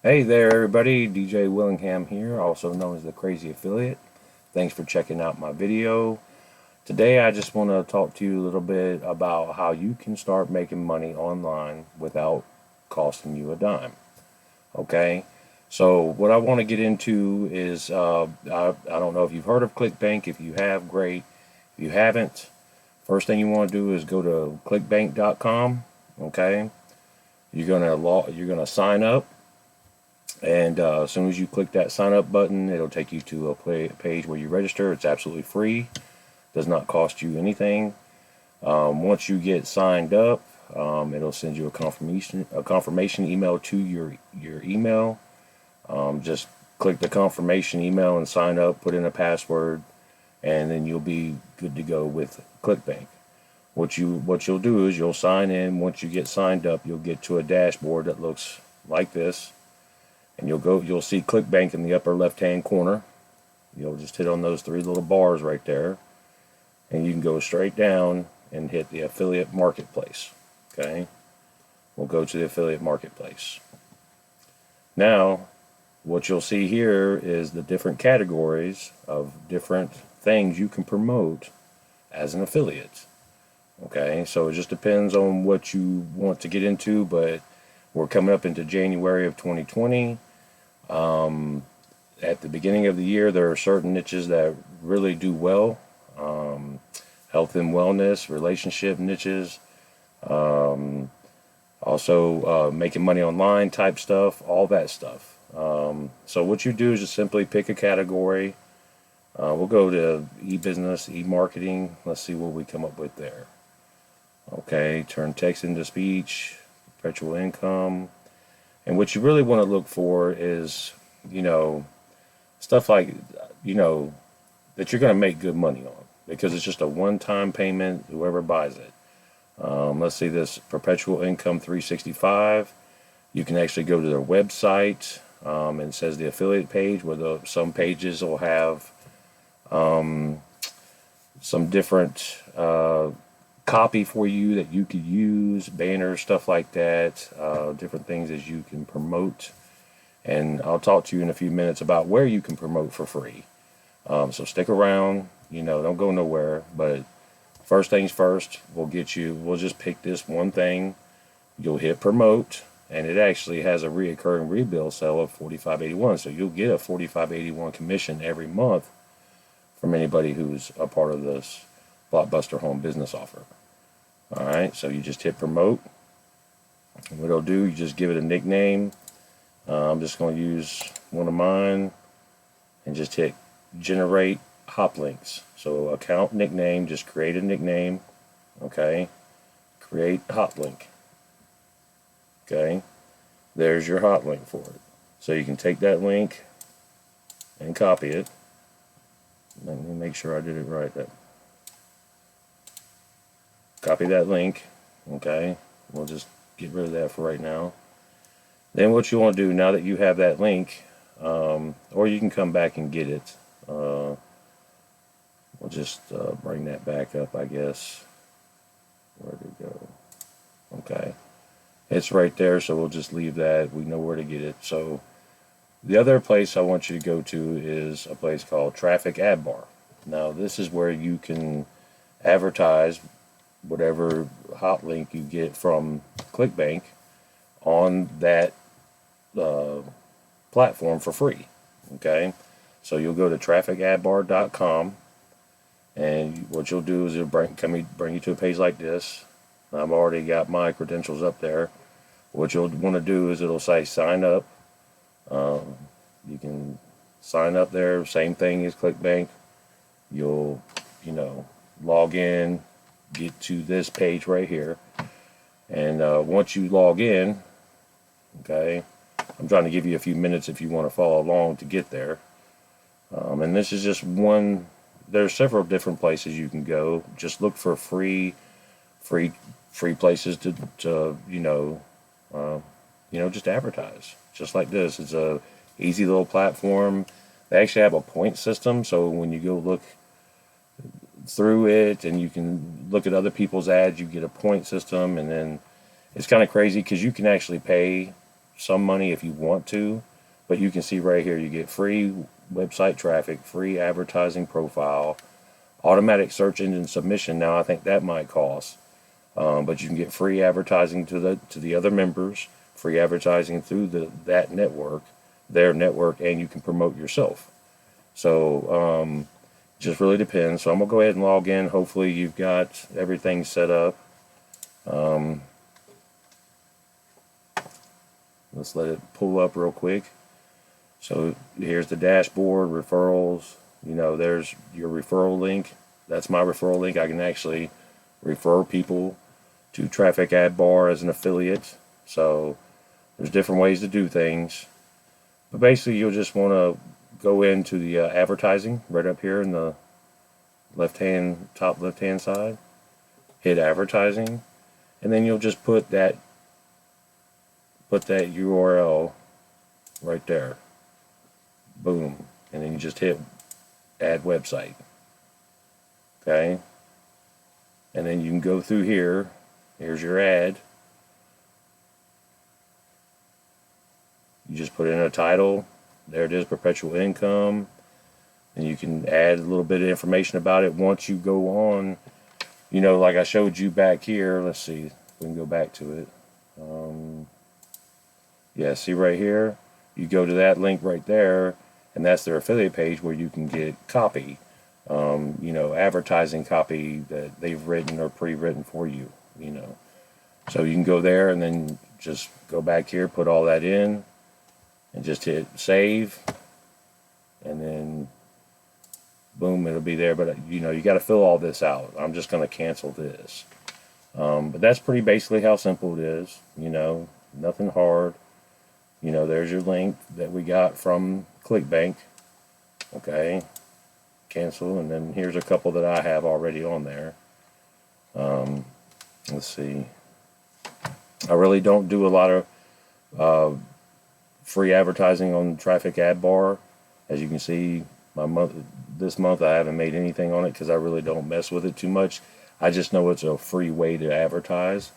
Hey there, everybody. DJ Willingham here, also known as the Crazy Affiliate. Thanks for checking out my video. Today, I just want to talk to you a little bit about how you can start making money online without costing you a dime. Okay? So, what I want to get into is I don't know if you've heard of Clickbank. If you have, great. If you haven't, first thing you want to do is go to clickbank.com. Okay? You're gonna sign up. And as soon as you click that sign up button, it'll take you to a page where you register. It's absolutely free, does not cost you anything. Once you get signed up, it'll send you a confirmation email to your email. Just click the confirmation email and sign up, put in a password, and then you'll be good to go with Clickbank. What you'll do is you'll sign in. Once you get signed up, you'll get to a dashboard that looks like this. And you'll see Clickbank in the upper left-hand corner. You'll just hit on those three little bars right there. And you can go straight down and hit the affiliate marketplace. Okay? We'll go to the affiliate marketplace. Now, what you'll see here is the different categories of different things you can promote as an affiliate. Okay? So it just depends on what you want to get into, but we're coming up into January of 2020. At the beginning of the year, there are certain niches that really do well. Health and wellness, relationship niches, also making money online type stuff, all that stuff. So what you do is just simply pick a category. We'll go to e-business, e-marketing. Let's see what we come up with there. Okay, turn text into speech, perpetual income. And what you really want to look for is, stuff like, that you're going to make good money on because it's just a one-time payment, whoever buys it. Let's see this perpetual income 365. You can actually go to their website, and it says the affiliate page where some pages will have some different copy for you that you could use, banners, stuff like that, different things as you can promote. And I'll talk to you in a few minutes about where you can promote for free. So stick around, don't go nowhere. But first things first, we'll just pick this one thing. You'll hit promote, and it actually has a reoccurring rebill sale of $45.81. So you'll get a $45.81 commission every month from anybody who's a part of this Blockbuster Home Business offer. Alright, so you just hit promote. And what it'll do, you just give it a nickname. I'm just going to use one of mine and just hit generate hop links. So account nickname, just create a nickname. Okay, create hop link. Okay, there's your hot link for it. So you can take that link and copy it. Let me make sure I did it right. Copy that link. Okay, we'll just get rid of that for right now. Then what you want to do, now that you have that link, or you can come back and get it. We'll just bring that back up, I guess. Where'd it go? Okay, it's right there, so we'll just leave that. We know where to get it. So the other place I want you to go to is a place called Traffic Ad Bar. Now this is where you can advertise whatever hot link you get from Clickbank on that platform for free. Okay, so you'll go to trafficadbar.com, and what you'll do is it'll bring you to a page like this. I've already got my credentials up there. What you'll want to do is it'll say sign up. You can sign up there, same thing as Clickbank. You'll log in, get to this page right here, and once you log in, okay, I'm trying to give you a few minutes if you want to follow along to get there. And this is just one. There's several different places you can go. Just look for free places to just advertise. Just like this, it's a easy little platform. They actually have a point system, so when you go look through it and you can look at other people's ads, you get a point system. And then it's kind of crazy because you can actually pay some money if you want to, but you can see right here you get free website traffic, free advertising profile, automatic search engine submission. Now I think that might cost, but you can get free advertising to the other members, free advertising through that network, their network, and you can promote yourself. So just really depends. So I'm gonna go ahead and log in. Hopefully you've got everything set up. Let's let it pull up real quick. So here's the dashboard, referrals. There's your referral link. That's my referral link. I can actually refer people to Traffic Ad Bar as an affiliate. So there's different ways to do things. But basically you'll just want to go into the advertising right up here in the top left hand side. Hit advertising, and then you'll just put that URL right there. Boom. And then you just hit add website. Okay. And then you can go through here. Here's your ad. You just put in a title. There it is, perpetual income. And you can add a little bit of information about it. Once you go on, like I showed you back here. Let's see if we can go back to it. Yeah, see right here? You go to that link right there, and that's their affiliate page where you can get copy, advertising copy that they've written or pre-written for you, So you can go there and then just go back here, put all that in, and just hit save, and then boom, it'll be there. But you got to fill all this out. I'm just going to cancel this. But that's pretty basically how simple it is. Nothing hard. There's your link that we got from Clickbank. Okay, cancel, and then here's a couple that I have already on there. Let's see. I really don't do a lot of free advertising on Traffic Ad Bar. As you can see, this month I haven't made anything on it because I really don't mess with it too much. I just know it's a free way to advertise.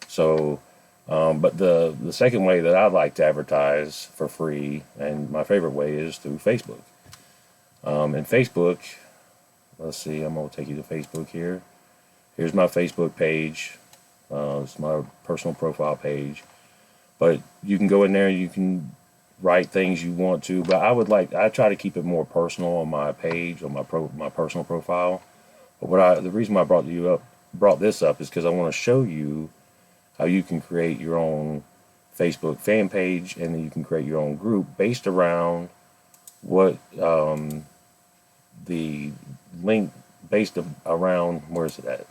So, but the second way that I like to advertise for free, and my favorite way, is through Facebook. And Facebook, let's see, I'm going to take you to Facebook here. Here's my Facebook page. It's my personal profile page. But you can go in there, you can write things you want to, but I try to keep it more personal on my page, on my personal profile. But the reason why I brought this up is because I want to show you how you can create your own Facebook fan page, and then you can create your own group based around what the link based around, where is it at?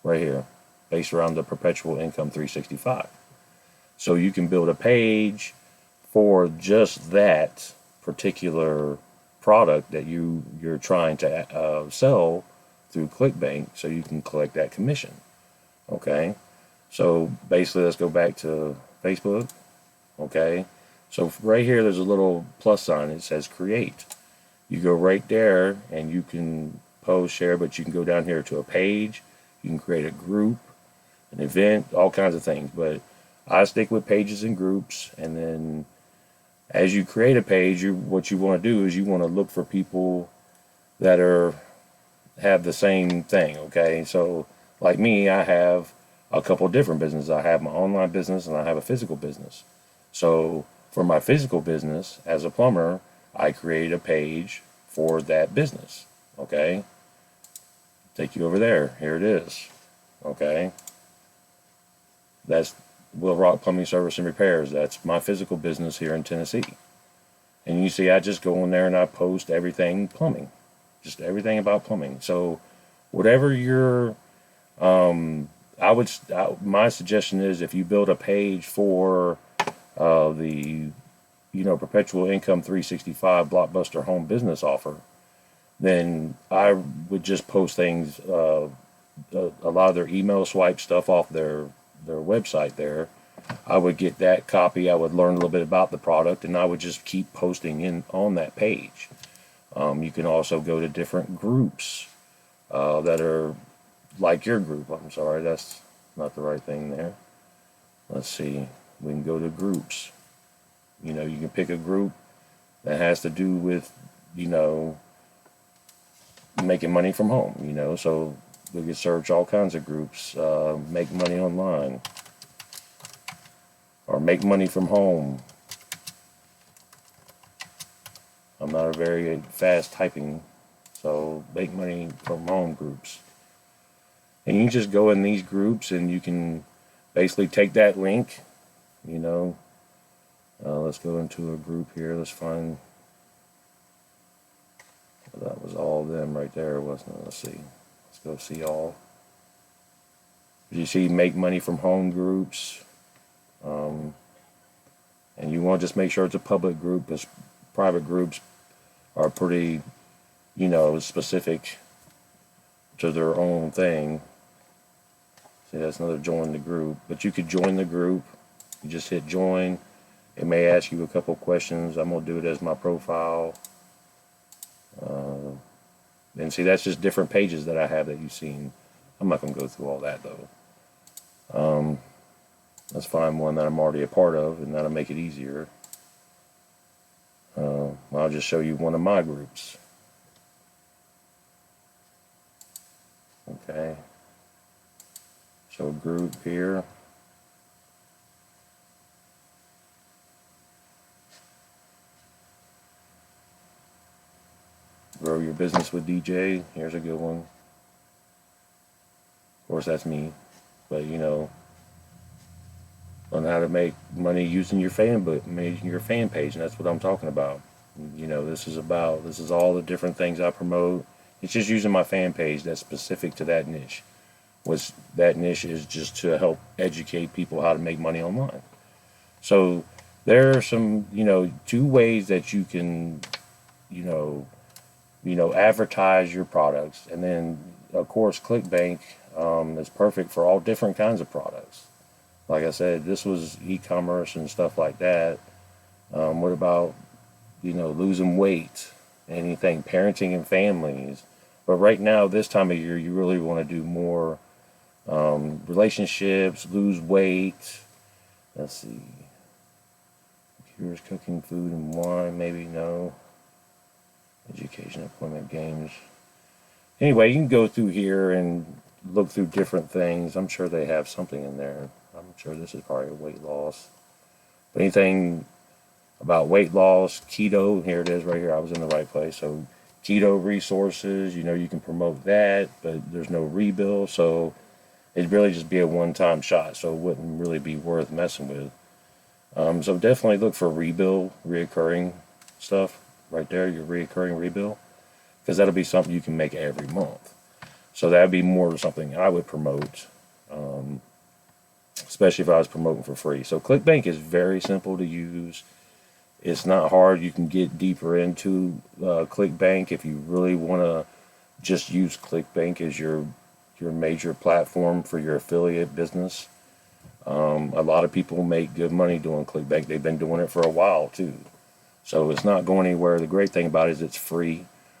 Right here, based around the Perpetual Income 365. So you can build a page for just that particular product that you're trying to sell through Clickbank, so you can collect that commission. Okay, so basically let's go back to Facebook. Okay, so right here there's a little plus sign. It says create. You go right there and you can post, share, but you can go down here to a page. You can create a group, an event, all kinds of things. But I stick with pages and groups, and then as you create a page, what you want to do is you want to look for people that have the same thing. Okay, so like me, I have a couple different businesses. I have my online business and I have a physical business. So for my physical business as a plumber, I create a page for that business. Okay, take you over there. Here it is. Okay, that's Will Rock Plumbing Service and Repairs. That's my physical business here in Tennessee. And you see, I just go in there and I post everything plumbing, just everything about plumbing. So whatever my suggestion is, if you build a page for the Perpetual Income 365 Blockbuster Home Business Offer, then I would just post things, a lot of their email swipe stuff off their website there. I would get that copy. I would learn a little bit about the product, and I would just keep posting on that page. You can also go to different groups that are like your group. I'm sorry, that's not the right thing there. Let's see. We can go to groups. You know, you can pick a group that has to do with, you know, making money from home, you know. So we can search all kinds of groups, make money online, or make money from home. I'm not a very fast typing, so make money from home groups. And you can just go in these groups and you can basically take that link, you know. Let's go into a group here. Let's find, that was all of them right there, wasn't it? Let's see. Let's go see all. You see make money from home groups. And you want to just make sure it's a public group, because private groups are pretty, you know, specific to their own thing. See, that's another join the group. But you could join the group. You just hit join. It may ask you a couple questions. I'm going to do it as my profile. And see, that's just different pages that I have that you've seen. I'm not going to go through all that, though. Let's find one that I'm already a part of, and that'll make it easier. I'll just show you one of my groups. Okay. Show group here. Grow your business with DJ. Here's a good one. Of course, that's me. But, you know, on how to make money using your fan page, and that's what I'm talking about. You know, this is all the different things I promote. It's just using my fan page that's specific to that niche. That niche is just to help educate people how to make money online. So there are some, you know, 2 ways that you can, you know, advertise your products. And then, of course, Clickbank is perfect for all different kinds of products. Like I said, this was e-commerce and stuff like that. What about, you know, losing weight, anything, parenting and families? But right now, this time of year, you really want to do more relationships, lose weight. Let's see. Cures, cooking, food, and wine, maybe no. Education, employment, games. Anyway, you can go through here and look through different things. I'm sure they have something in there. I'm sure this is probably weight loss. But anything about weight loss, keto, here it is right here. I was in the right place. So keto resources, you know, you can promote that, but there's no rebill. So it'd really just be a one-time shot. So it wouldn't really be worth messing with. So definitely look for reoccurring stuff right there, your reoccurring rebill, because that'll be something you can make every month. So that'd be more something I would promote, especially if I was promoting for free. So Clickbank is very simple to use. It's not hard. You can get deeper into Clickbank if you really want to just use Clickbank as your major platform for your affiliate business. A lot of people make good money doing Clickbank. They've been doing it for a while too. So it's not going anywhere. The great thing about it is it's free.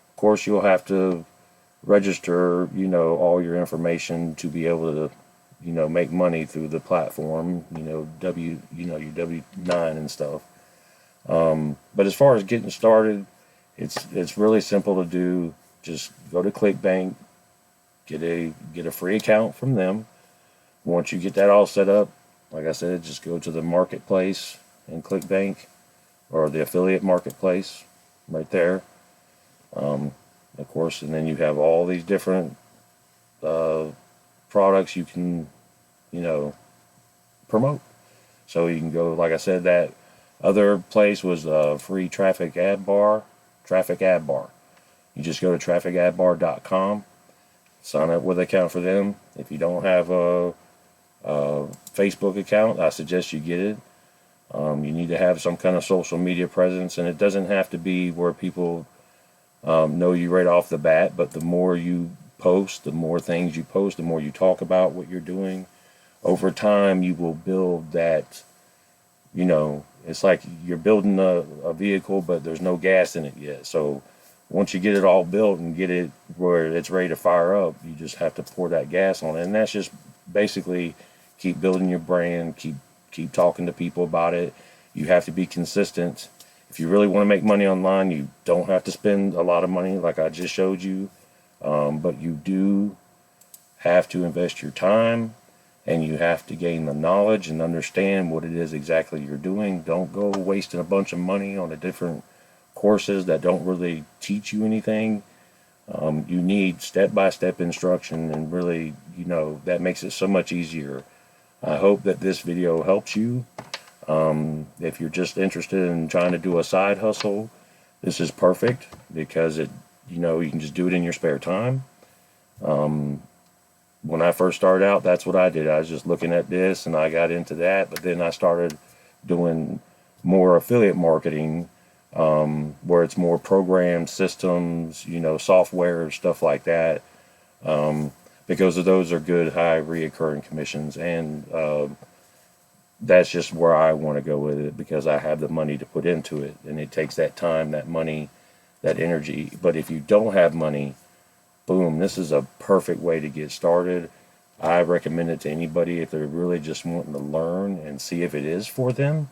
Of course, you'll have to register, you know, all your information to be able to, you know, make money through the platform, you know, your W-9 and stuff. But as far as getting started, it's really simple to do. Just go to Clickbank, get a free account from them. Once you get that all set up, like I said, just go to the marketplace in Clickbank, or the affiliate marketplace right there. Of course, and then you have all these different products you can, you know, promote. So you can go, like I said, that other place was a free traffic ad bar. You just go to trafficadbar.com, sign up with an account for them. If you don't have a Facebook account, I suggest you get it. You need to have some kind of social media presence, and it doesn't have to be where people know you right off the bat, but the more you post, the more things you post, the more you talk about what you're doing, over time you will build that, you know, it's like you're building a vehicle, but there's no gas in it yet. So once you get it all built and get it where it's ready to fire up, you just have to pour that gas on it. And that's just basically keep building your brand, keep Keep talking to people about it. You have to be consistent. If you really want to make money online, you don't have to spend a lot of money like I just showed you. But you do have to invest your time, and you have to gain the knowledge and understand what it is exactly you're doing. Don't go wasting a bunch of money on the different courses that don't really teach you anything. You need step-by-step instruction, and really, that makes it so much easier. I hope that this video helps you. If you're just interested in trying to do a side hustle, this is perfect because you can just do it in your spare time. When I first started out, that's what I did. I was just looking at this and I got into that, but then I started doing more affiliate marketing, where it's more program systems, software, stuff like that, because of those are good, high reoccurring commissions, and that's just where I want to go with it because I have the money to put into it, and it takes that time, that money, that energy. But if you don't have money, boom, this is a perfect way to get started. I recommend it to anybody if they're really just wanting to learn and see if it is for them,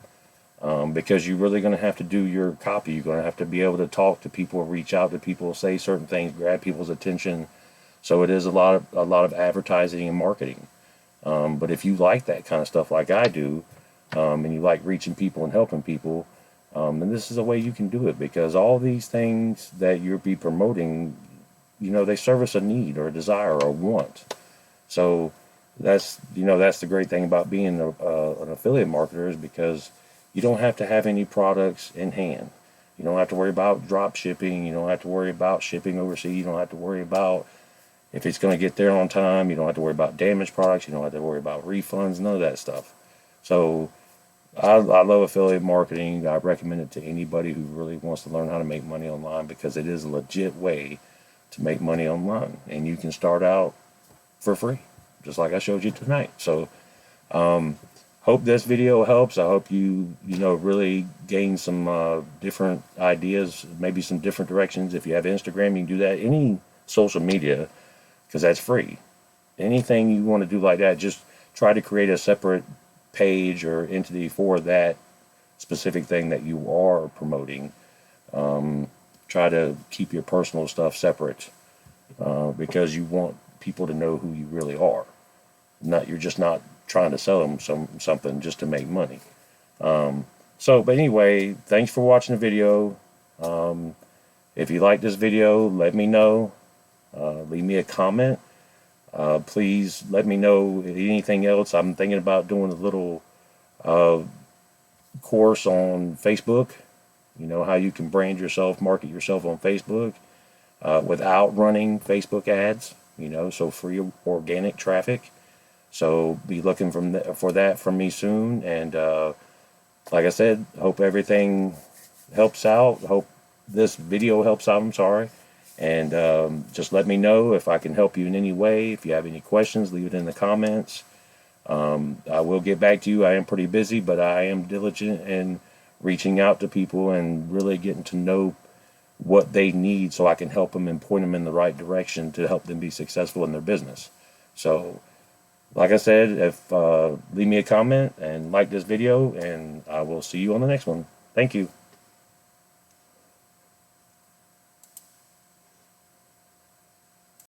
because you're really going to have to do your copy. You're going to have to be able to talk to people, reach out to people, say certain things, grab people's attention. So it is a lot of advertising and marketing. But if you like that kind of stuff like I do, and you like reaching people and helping people, then this is a way you can do it, because all these things that you'll be promoting, they service a need or a desire or a want. So that's the great thing about being an affiliate marketer, is because you don't have to have any products in hand. You don't have to worry about drop shipping. You don't have to worry about shipping overseas. You don't have to worry about if it's going to get there on time. You don't have to worry about damaged products. You don't have to worry about refunds, none of that stuff. So I love affiliate marketing. I recommend it to anybody who really wants to learn how to make money online, because it is a legit way to make money online, and you can start out for free, just like I showed you tonight. So hope this video helps. I hope you really gain some different ideas, maybe some different directions. If you have Instagram, you can do that. Any social media, because that's free. Anything you want to do like that, just try to create a separate page or entity for that specific thing that you are promoting. Try to keep your personal stuff separate, because you want people to know who you really are. You're just not trying to sell them something just to make money. But anyway, thanks for watching the video. If you like this video, let me know. Leave me a comment. Please let me know anything else. I'm thinking about doing a little course on Facebook. How you can brand yourself, market yourself on Facebook without running Facebook ads. So free organic traffic. So be looking for that from me soon. And like I said, hope everything helps out. Hope this video helps out. I'm sorry. And just let me know if I can help you in any way. If you have any questions, leave it in the comments. I will get back to you. I am pretty busy, but I am diligent in reaching out to people and really getting to know what they need, so I can help them and point them in the right direction to help them be successful in their business. So like I said, leave me a comment and like this video, and I will see you on the next one. Thank you.